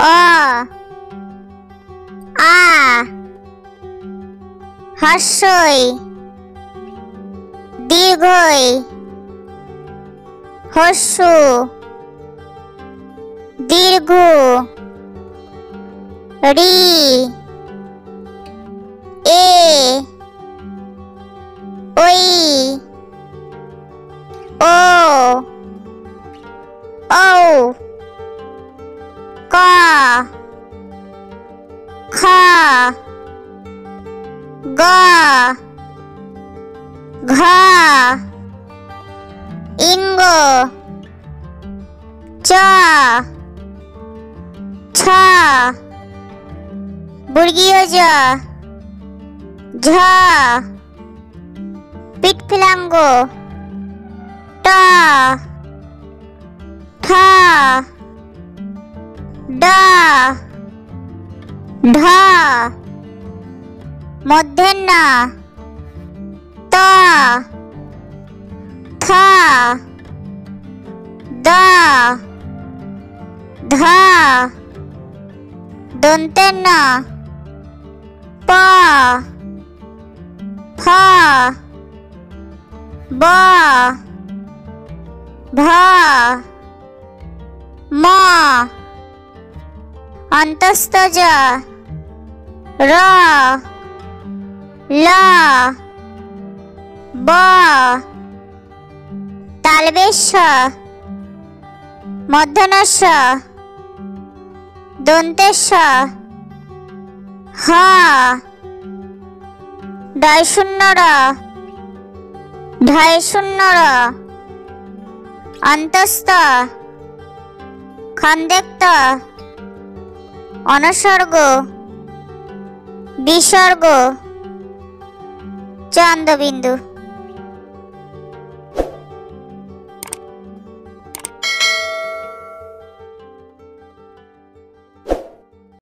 অ আ হর্ষই দীর্ঘই হর্ষু দীর্ঘ রি এ ওই ও ঔ ক খ গ ঘ ইঙ্গ চ ছ বর্গীয় জ ঝ পিঠ ফিলাঙ্গ ট ঠ ড ঢ মূর্ধন্য ত থ দ ধ দন্তেন্য প ফ ব ভ ম অন্তস্থ জ র ল ব তালবেশ মূর্ধন্যস্ব দন্তেশ হ ডয় শূন্য র ঢয় শূন্য র অন্তস্থ খন্দেক্ত অনুসর্গ বিসর্গ চন্দ্রবিন্দু।